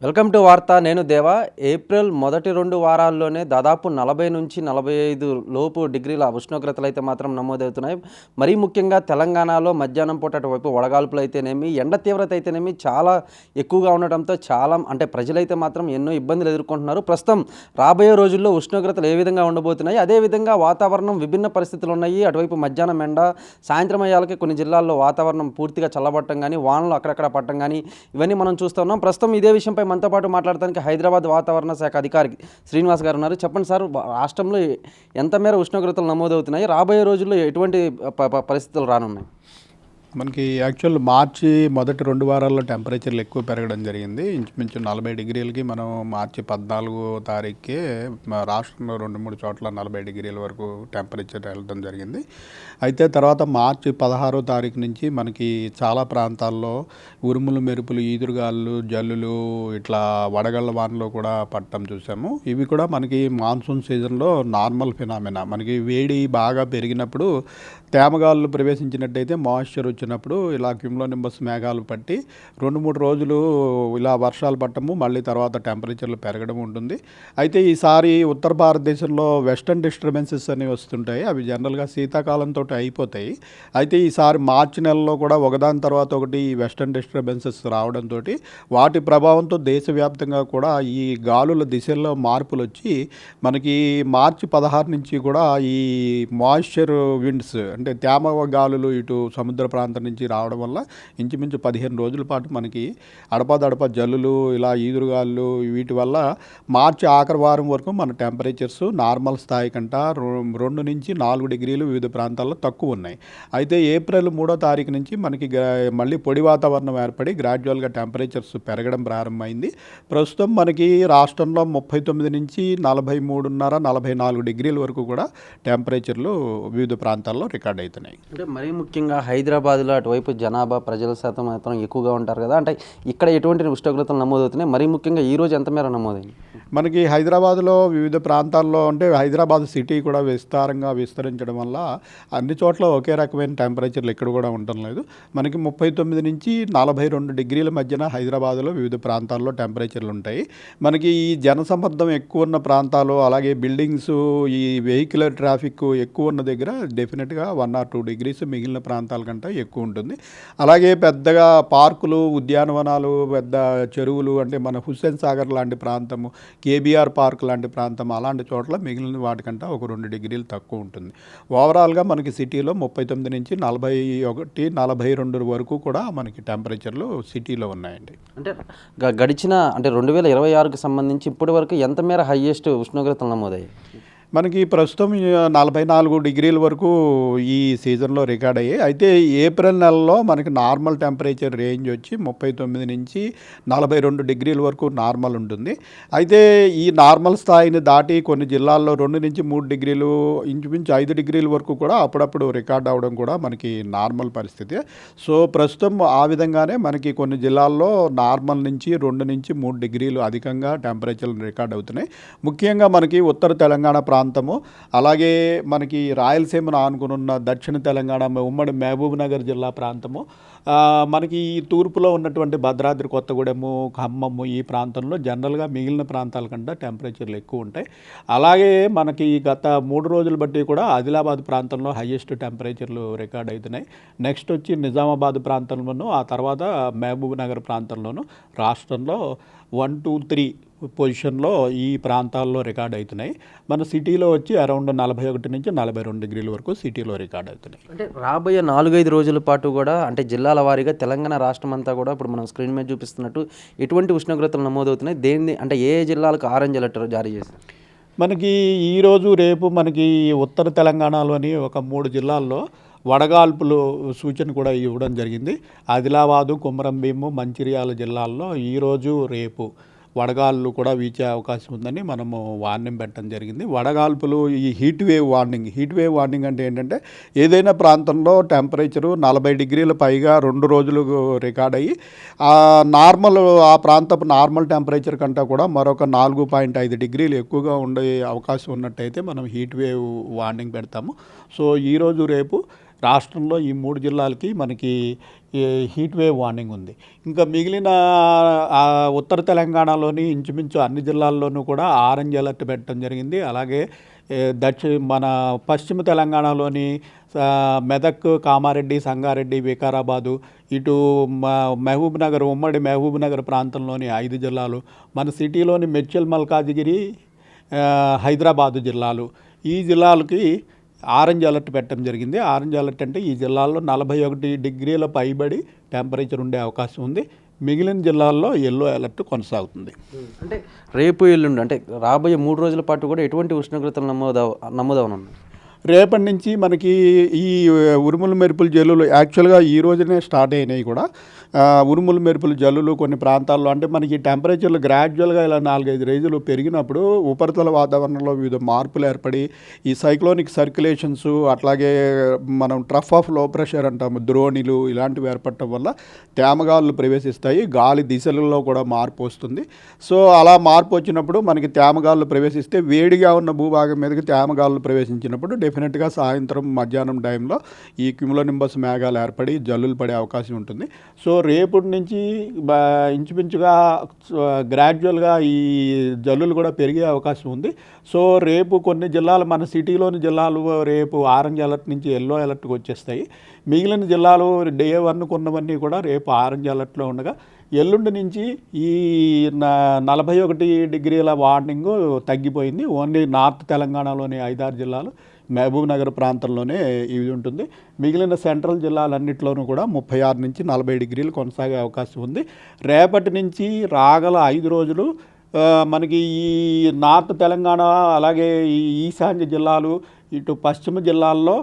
Welcome to వార్త. నేను దేవా. ఏప్రిల్ మొదటి 2 వారాల్లోనే దాదాపు 40-45 లోపు డిగ్రీల ఉష్ణోగ్రతలు అయితే మాత్రం నమోదవుతున్నాయి. మరీ ముఖ్యంగా తెలంగాణలో మధ్యాహ్నం పూట అటువైపు వడగాల్పులు అయితేనేమి, ఎండ తీవ్రత అయితేనేమి చాలా ఎక్కువగా ఉండటంతో ప్రజలైతే మాత్రం ఎన్నో ఇబ్బందులు ఎదుర్కొంటున్నారు. ప్రస్తుతం రాబోయే రోజుల్లో ఉష్ణోగ్రతలు ఏ విధంగా ఉండబోతున్నాయి, అదేవిధంగా వాతావరణం విభిన్న పరిస్థితులు ఉన్నాయి. అటువైపు మధ్యాహ్నం ఎండ, సాయంత్రం అయ్యాలకి కొన్ని జిల్లాల్లో వాతావరణం పూర్తిగా చల్లబడటం కానీ, వానలు అక్కడక్కడ పడటం కానీ ఇవన్నీ మనం చూస్తున్నాం. ప్రస్తుతం ఇదే విషయంపై మనతో పాటు మాట్లాడడానికి హైదరాబాద్ వాతావరణ శాఖ అధికారి శ్రీనివాస్ గారు ఉన్నారు. చెప్పండి సార్, రాష్ట్రంలో ఎంత మేర ఉష్ణోగ్రతలు నమోదవుతున్నాయి, రాబోయే రోజుల్లో ఎటువంటి పరిస్థితులు రానున్నాయి? మనకి యాక్చువల్ మార్చి మొదటి 2 వారాల్లో టెంపరేచర్లు ఎక్కువ పెరగడం జరిగింది. ఇంచుమించు 40 డిగ్రీలకి మనం మార్చి 14వ తారీఖుకే రాష్ట్రంలో 2-3 చోట్ల 40 డిగ్రీల వరకు టెంపరేచర్ వెళ్ళడం జరిగింది. అయితే తర్వాత మార్చి 16వ తారీఖు నుంచి మనకి చాలా ప్రాంతాల్లో ఉరుములు, మెరుపులు, ఈదురుగాలు, జల్లులు, ఇట్లా వడగళ్ళ వానలో కూడా పడటం చూసాము. ఇవి కూడా మనకి మాన్సూన్ సీజన్లో నార్మల్ ఫినామినా. మనకి వేడి బాగా పెరిగినప్పుడు తేమగాళ్ళు ప్రవేశించినట్టయితే మాయిశ్చర్ వచ్చినప్పుడు ఇలా క్యూములోనింబస్ మేఘాలు పట్టి 2-3 రోజులు ఇలా వర్షాలు పట్టము, మళ్ళీ తర్వాత టెంపరేచర్లు పెరగడం ఉంటుంది. అయితే ఈసారి ఉత్తర భారతదేశంలో వెస్టర్న్ డిస్టర్బెన్సెస్ అనేవి వస్తుంటాయి. అవి జనరల్గా శీతాకాలంతో అయిపోతాయి. అయితే ఈసారి మార్చి నెలలో కూడా ఒకదాని తర్వాత ఒకటి ఈ వెస్టర్న్ డిస్టర్బెన్సెస్ రావడంతో వాటి ప్రభావంతో దేశవ్యాప్తంగా కూడా ఈ గాలుల దిశల్లో మార్పులు వచ్చి మనకి మార్చి 16 నుంచి కూడా ఈ మాయిశ్చర్ విండ్స్ అంటే తేమ గాలులు ఇటు సముద్ర ప్రాంతం నుంచి రావడం వల్ల ఇంచుమించు 15 రోజుల పాటు మనకి అడపాదడప జల్లులు, ఇలా ఈదురుగాళ్ళు, వీటి వల్ల మార్చి ఆఖరి వారం వరకు మన టెంపరేచర్స్ నార్మల్ స్థాయి కంట 2 నుంచి 4 డిగ్రీలు వివిధ ప్రాంతాల్లో తక్కువ ఉన్నాయి. అయితే ఏప్రిల్ 3వ తారీఖు నుంచి మనకి మళ్ళీ పొడి వాతావరణం ఏర్పడి గ్రాడ్యువల్గా టెంపరేచర్స్ పెరగడం ప్రారంభమైంది. ప్రస్తుతం మనకి రాష్ట్రంలో 39 నుంచి 43.5-44 డిగ్రీల వరకు కూడా టెంపరేచర్లు వివిధ ప్రాంతాల్లో రికార్డ్ అవుతున్నాయి. అంటే మరీ ముఖ్యంగా హైదరాబాద్లో అటువైపు జనాభా ప్రజల శాతం మాత్రం ఎక్కువగా ఉంటారు కదా, అంటే ఇక్కడ ఎటువంటి ఉష్ణోగ్రతలు నమోదవుతున్నాయి? మరీ ముఖ్యంగా ఈరోజు ఎంత మేర నమోదైంది? మనకి హైదరాబాద్లో వివిధ ప్రాంతాల్లో అంటే హైదరాబాద్ సిటీ కూడా విస్తారంగా విస్తరించడం వల్ల అన్ని చోట్ల ఒకే రకమైన టెంపరేచర్లు ఎక్కడ కూడా ఉండటం లేదు. మనకి 39 నుంచి 42 డిగ్రీల మధ్యన హైదరాబాద్లో వివిధ ప్రాంతాల్లో టెంపరేచర్లు ఉంటాయి. మనకి ఈ జనసమ్మర్దం ఎక్కువ ఉన్న ప్రాంతాలు, అలాగే బిల్డింగ్స్, ఈ వెహికులర్ ట్రాఫిక్ ఎక్కువ ఉన్న దగ్గర డెఫినెట్గా 1 or 2 డిగ్రీస్ మిగిలిన ప్రాంతాల కంటే ఎక్కువ ఉంటుంది. అలాగే పెద్దగా పార్కులు, ఉద్యానవనాలు, పెద్ద చెరువులు అంటే మన హుస్సేన్ సాగర్ లాంటి ప్రాంతము, కేబీఆర్ పార్క్ లాంటి ప్రాంతం, అలాంటి చోట్ల మిగిలిన వాటికంటే ఒక 2 డిగ్రీలు తక్కువ ఉంటుంది. ఓవరాల్గా మనకి సిటీలో 39 నుంచి 41-42 వరకు కూడా మనకి టెంపరేచర్లు సిటీలో ఉన్నాయండి. అంటే గడిచిన 2026కి సంబంధించి ఇప్పటి వరకు ఎంత మేర హైయెస్ట్ ఉష్ణోగ్రతలు నమోదయ్యాయి? మనకి ప్రస్తుతం 44 డిగ్రీల వరకు ఈ సీజన్లో రికార్డ్ అయ్యాయి. అయితే ఏప్రిల్ నెలలో మనకి నార్మల్ టెంపరేచర్ రేంజ్ వచ్చి 39 నుంచి 42 డిగ్రీల వరకు నార్మల్ ఉంటుంది. అయితే ఈ నార్మల్ స్థాయిని దాటి కొన్ని జిల్లాల్లో 2 నుంచి 3 డిగ్రీలు, ఇంచుమించు 5 డిగ్రీల వరకు కూడా అప్పుడప్పుడు రికార్డ్ అవ్వడం కూడా మనకి నార్మల్ పరిస్థితి. సో ప్రస్తుతం ఆ విధంగానే మనకి కొన్ని జిల్లాల్లో నార్మల్ నుంచి 2 నుంచి 3 డిగ్రీలు అధికంగా టెంపరేచర్లు రికార్డ్ అవుతున్నాయి. ముఖ్యంగా మనకి ఉత్తర తెలంగాణ ప్రాంతము, అలాగే మనకి రాయలసీమను ఆనుకున్న దక్షిణ తెలంగాణ ఉమ్మడి మహబూబ్ నగర్ జిల్లా ప్రాంతము, మనకి ఈ తూర్పులో ఉన్నటువంటి భద్రాద్రి కొత్తగూడెము, ఖమ్మము, ఈ ప్రాంతంలో జనరల్గా మిగిలిన ప్రాంతాల కంటే టెంపరేచర్లు ఎక్కువ ఉంటాయి. అలాగే మనకి గత 3 రోజులు బట్టి కూడా ఆదిలాబాద్ ప్రాంతంలో హయ్యెస్ట్ టెంపరేచర్లు రికార్డ్ అవుతున్నాయి. నెక్స్ట్ వచ్చి నిజామాబాద్ ప్రాంతంలోనూ, ఆ తర్వాత మహబూబ్ నగర్ ప్రాంతంలోనూ రాష్ట్రంలో 1, 2, 3 పొజిషన్లో ఈ ప్రాంతాల్లో రికార్డ్ అవుతున్నాయి. మన సిటీలో వచ్చి అరౌండ్ 41 నుంచి 42 డిగ్రీల వరకు సిటీలో రికార్డ్ అవుతున్నాయి. అంటే రాబోయే 4-5 రోజుల పాటు కూడా అంటే జిల్లాల వారీగా తెలంగాణ రాష్ట్రం అంతా కూడా ఇప్పుడు మనం స్క్రీన్ మీద చూపిస్తున్నట్టు ఎటువంటి ఉష్ణోగ్రతలు నమోదవుతున్నాయి? దేన్ని అంటే ఏ జిల్లాలకు ఆరెంజ్ అలర్ట్ జారీ చేశారు? మనకి ఈరోజు రేపు మనకి ఉత్తర తెలంగాణలోని ఒక 3 జిల్లాల్లో వడగాల్పులు సూచన కూడా ఇవ్వడం జరిగింది. ఆదిలాబాదు, కొమరంభీము, మంచిర్యాల జిల్లాల్లో ఈరోజు రేపు వడగాళ్ళు కూడా వీచే అవకాశం ఉందని మనము వార్నింగ్ పెట్టడం జరిగింది. వడగాల్పులు ఈ హీట్ వేవ్ వార్నింగ్ అంటే ఏంటంటే ఏదైనా ప్రాంతంలో టెంపరేచరు 40 డిగ్రీల పైగా 2 రోజులు రికార్డ్ అయ్యి నార్మల్ ఆ ప్రాంతపు నార్మల్ టెంపరేచర్ కంటే కూడా మరొక 4.5 డిగ్రీలు ఎక్కువగా ఉండే అవకాశం ఉన్నట్టయితే మనం హీట్ వేవ్ వార్నింగ్ పెడతాము. సో ఈరోజు రేపు రాష్ట్రంలో ఈ 3 జిల్లాలకి మనకి ఈ హీట్ వేవ్ వార్నింగ్ ఉంది. ఇంకా మిగిలిన ఉత్తర తెలంగాణలోని ఇంచుమించు అన్ని జిల్లాల్లోనూ కూడా ఆరెంజ్ అలర్ట్ పెట్టడం జరిగింది. అలాగే మన పశ్చిమ తెలంగాణలోని మెదక్, కామారెడ్డి, సంగారెడ్డి, వికారాబాదు, ఇటు మహబూబ్ నగర్, ఉమ్మడి మహబూబ్ నగర్ ప్రాంతంలోని 5 జిల్లాలు, మన సిటీలోని మెడ్చల్, మల్కాజిగిరి, హైదరాబాదు జిల్లాలు, ఈ జిల్లాలకి ఆరెంజ్ అలర్ట్ పెట్టడం జరిగింది. ఆరెంజ్ అలర్ట్ అంటే ఈ జిల్లాల్లో 41 డిగ్రీల పైబడి టెంపరేచర్ ఉండే అవకాశం ఉంది. మిగిలిన జిల్లాల్లో ఎల్లో అలర్ట్ కొనసాగుతుంది. అంటే రేపు ఎల్లుండి అంటే రాబోయే 3 రోజుల పాటు కూడా ఎటువంటి ఉష్ణోగ్రతలు నమోదవనున్నాయి? రేపటి నుంచి మనకి ఈ ఉరుములు మెరుపులు జల్లులు యాక్చువల్గా ఈ రోజునే స్టార్ట్ అయినాయి కూడా. ఉరుములు మెరుపులు జల్లులు కొన్ని ప్రాంతాల్లో అంటే మనకి టెంపరేచర్లు గ్రాడ్యువల్గా ఇలా 4-5 రోజులు పెరిగినప్పుడు ఉపరితల వాతావరణంలో వివిధ మార్పులు ఏర్పడి ఈ సైక్లోనిక్ సర్క్యులేషన్స్, అట్లాగే మనం ట్రఫ్ ఆఫ్ లో ప్రెషర్ అంటాము, ద్రోణిలు ఇలాంటివి ఏర్పడటం వల్ల తేమగాలులు ప్రవేశిస్తాయి. గాలి దిశలలో కూడా మార్పు వస్తుంది. సో అలా మార్పు వచ్చినప్పుడు మనకి తేమగాలులు ప్రవేశిస్తే వేడిగా ఉన్న భూభాగం మీదకి తేమగాలులు ప్రవేశించినప్పుడు డెఫినెట్గా సాయంత్రం మధ్యాహ్నం టైంలో ఈ క్యుములోనింబస్ మేఘాలు ఏర్పడి జల్లులు పడే అవకాశం ఉంటుంది. సో రేపటి నుంచి ఇంచుమించుగా గ్రాడ్యువల్గా ఈ జల్లులు కూడా పెరిగే అవకాశం ఉంది. సో రేపు కొన్ని జిల్లాలు, మన సిటీలోని జిల్లాలు రేపు ఆరెంజ్ అలర్ట్ నుంచి ఎల్లో అలర్ట్కి వచ్చేస్తాయి. మిగిలిన జిల్లాలు డే 1 కొన్నవన్నీ కూడా రేపు ఆరెంజ్ అలర్ట్లో ఉండగా ఎల్లుండి నుంచి ఈ 41 డిగ్రీల వార్నింగ్ తగ్గిపోయింది. ఓన్లీ నార్త్ తెలంగాణలోని 5-6 జిల్లాలు, మహబూబ్ నగర్ ప్రాంతంలోనే ఇది ఉంటుంది. మిగిలిన సెంట్రల్ జిల్లాలన్నింటిలోనూ కూడా 36 నుంచి 40 డిగ్రీలు కొనసాగే అవకాశం ఉంది. రేపటి నుంచి రాగల 5 రోజులు మనకి ఈ నార్త్ తెలంగాణ, అలాగే ఈ ఈశాన్య జిల్లాలు, ఇటు పశ్చిమ జిల్లాల్లో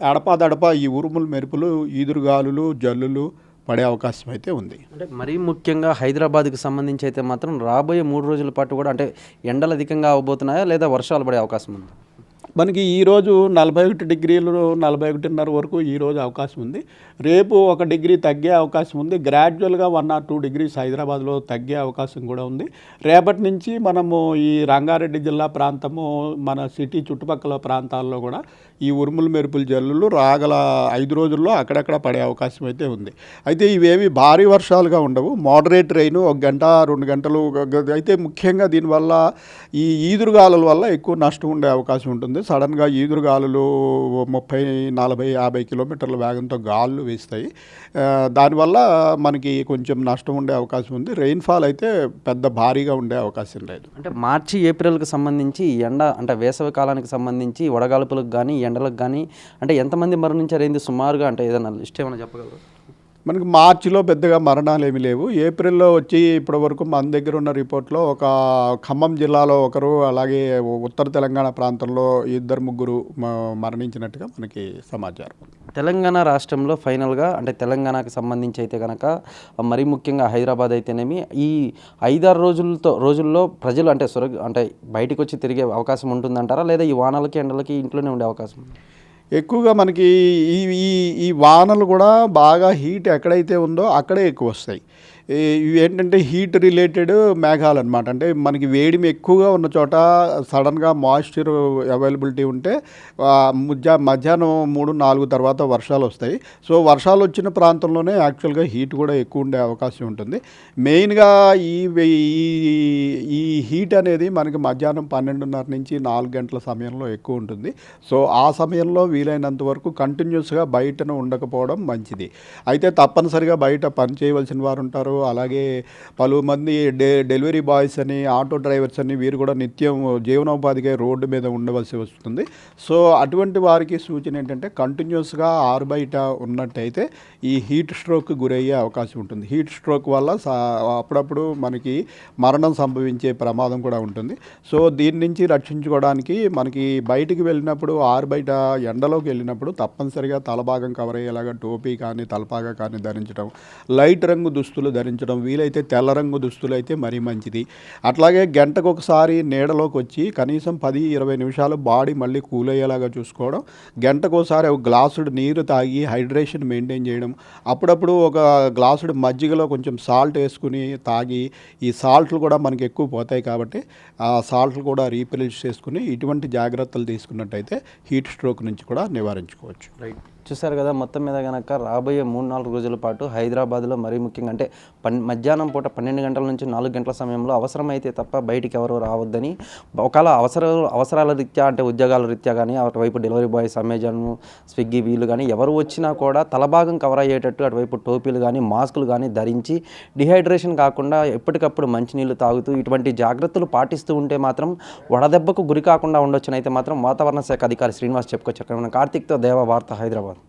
అడపాదడప ఈ ఉరుములు మెరుపులు, ఈదురుగాలులు, జల్లులు పడే అవకాశం అయితే ఉంది. అంటే మరీ ముఖ్యంగా హైదరాబాద్కి సంబంధించి అయితే మాత్రం రాబోయే 3 రోజుల పాటు కూడా అంటే ఎండలు అధికంగా అవబోతున్నాయా లేదా వర్షాలు పడే అవకాశం ఉంది? మనకి ఈరోజు 41 డిగ్రీలు, 41.5 వరకు ఈరోజు అవకాశం ఉంది. రేపు 1 డిగ్రీ తగ్గే అవకాశం ఉంది. గ్రాడ్యువల్గా 1 or 2 డిగ్రీస్ హైదరాబాద్లో తగ్గే అవకాశం కూడా ఉంది. రేపటి నుంచి మనము ఈ రంగారెడ్డి జిల్లా ప్రాంతము, మన సిటీ చుట్టుపక్కల ప్రాంతాల్లో కూడా ఈ ఉరుములు మెరుపులు జల్లులు రాగల 5 రోజుల్లో అక్కడక్కడ పడే అవకాశం అయితే ఉంది. అయితే ఇవేవి భారీ వర్షాలుగా ఉండవు. మోడరేట్ రెయిన్ 1 గంట 2 గంటలు. అయితే ముఖ్యంగా దీనివల్ల ఈ ఈదురుగాలుల వల్ల ఎక్కువ నష్టం ఉండే అవకాశం ఉంటుంది. సడన్గా ఈదురుగాలులు 30, 40, 50 కిలోమీటర్ల వేగంతో గాలులు వీస్తాయి. దానివల్ల మనకి కొంచెం నష్టం ఉండే అవకాశం ఉంది. రెయిన్ఫాల్ అయితే పెద్ద భారీగా ఉండే అవకాశం లేదు. అంటే మార్చి, ఏప్రిల్కి సంబంధించి ఎండ అంటే వేసవి కాలానికి సంబంధించి వడగాల్పులకు కానీ ఎండలకు కానీ అంటే ఎంతమంది మరణించారు ఏంది సుమారుగా, అంటే ఏదైనా లిస్ట్ ఏమైనా చెప్పగలరు? మనకి మార్చిలో పెద్దగా మరణాలు ఏమీ లేవు. ఏప్రిల్లో వచ్చి ఇప్పటి వరకు మన దగ్గర ఉన్న రిపోర్ట్లో ఒక ఖమ్మం జిల్లాలో ఒకరు, అలాగే ఉత్తర తెలంగాణ ప్రాంతంలో 2-3 మరణించినట్టుగా మనకి సమాచారం. తెలంగాణ రాష్ట్రంలో ఫైనల్గా అంటే తెలంగాణకు సంబంధించి అయితే కనుక మరీ ముఖ్యంగా హైదరాబాద్ అయితేనేమి ఈ 5-6 రోజుల్లో ప్రజలు అంటే బయటకు వచ్చి తిరిగే అవకాశం ఉంటుందంటారా, లేదా ఈ వానలకి ఎండలకి ఇంట్లోనే ఉండే అవకాశం? ఎక్కువగా మనకి ఈ వానలు కూడా బాగా హీట్ ఎక్కడైతే ఉందో అక్కడే ఎక్కువ వస్తాయి. ఇవి ఏంటంటే హీట్ రిలేటెడ్ మేఘాలు అనమాట. అంటే మనకి వేడిమి ఎక్కువగా ఉన్న చోట సడన్గా మాయిశ్చర్ అవైలబిలిటీ ఉంటే మధ్యాహ్నం 3-4 తర్వాత వర్షాలు వస్తాయి. సో వర్షాలు వచ్చిన ప్రాంతంలోనే యాక్చువల్గా హీట్ కూడా ఎక్కువ ఉండే అవకాశం ఉంటుంది. మెయిన్గా ఈ హీట్ అనేది మనకి మధ్యాహ్నం 12:30 నుంచి 4 గంటల సమయంలో ఎక్కువ ఉంటుంది. సో ఆ సమయంలో వీలైనంత వరకు కంటిన్యూస్గా బయటను ఉండకపోవడం మంచిది. అయితే తప్పనిసరిగా బయట పని చేయవలసిన వారు ఉంటారు. అలాగే పలుమంది డెలివరీ బాయ్స్ అని, ఆటో డ్రైవర్స్ అని, వీరు కూడా నిత్యం జీవనోపాధిగా రోడ్డు మీద ఉండవలసి వస్తుంది. సో అటువంటి వారికి సూచన ఏంటంటే కంటిన్యూస్గా బయట ఉన్నట్టయితే ఈ హీట్ స్ట్రోక్ గురయ్యే అవకాశం ఉంటుంది. హీట్ స్ట్రోక్ వల్ల అప్పుడప్పుడు మనకి మరణం సంభవించే ప్రమాదం కూడా ఉంటుంది. సో దీని నుంచి రక్షించుకోవడానికి మనకి బయటికి వెళ్ళినప్పుడు బయట ఎండలోకి వెళ్ళినప్పుడు తప్పనిసరిగా తలభాగం కవర్ అయ్యేలాగా టోపీ కానీ తలపాగా కానీ ధరించడం, లైట్ రంగు దుస్తులు ధరించడం, వీలైతే తెల్ల రంగు దుస్తులు అయితే మరీ మంచిది. అట్లాగే గంటకు ఒకసారి నీడలోకి వచ్చి కనీసం 10-20 నిమిషాలు బాడీ మళ్ళీ కూల్ అయ్యేలాగా చూసుకోవడం, గంటకు ఒకసారి ఒక గ్లాసుడు నీరు తాగి హైడ్రేషన్ మెయింటైన్ చేయడం, అప్పుడప్పుడు ఒక గ్లాసుడు మజ్జిగలో కొంచెం సాల్ట్ వేసుకుని తాగి, ఈ సాల్ట్లు కూడా మనకి ఎక్కువ పోతాయి కాబట్టి ఆ సాల్ట్లు కూడా రీప్లేస్ చేసుకుని ఇటువంటి జాగ్రత్తలు తీసుకున్నట్టయితే హీట్ స్ట్రోక్ నుంచి కూడా నివారించుకోవచ్చు. రైట్. చూశారు కదా, మొత్తం మీద కనుక రాబోయే 3-4 రోజుల పాటు హైదరాబాద్లో మరీ ముఖ్యంగా అంటే మధ్యాహ్నం పూట 12 గంటల నుంచి 4 గంటల సమయంలో అవసరమైతే తప్ప బయటికి ఎవరు రావద్దని, ఒకవేళ అవసరాల రీత్యా అంటే ఉద్యోగాల రీత్యా కానీ అటువైపు డెలివరీ బాయ్స్, అమెజాన్, స్విగ్గీ వీళ్ళు కానీ ఎవరు వచ్చినా కూడా తలభాగం కవర్ అయ్యేటట్టు అటువైపు టోపీలు కానీ మాస్కులు కానీ ధరించి డిహైడ్రేషన్ కాకుండా ఎప్పటికప్పుడు మంచినీళ్ళు తాగుతూ ఇటువంటి జాగ్రత్తలు పాటిస్తూ ఉంటే మాత్రం వడదెబ్బకు గురి కాకుండా ఉండొచ్చునైతే మాత్రం వాతావరణ శాఖ అధికారి శ్రీనివాస్ చెప్పుకొచ్చారు. కార్తీక్తో దేవ వార్త, హైదరాబాద్.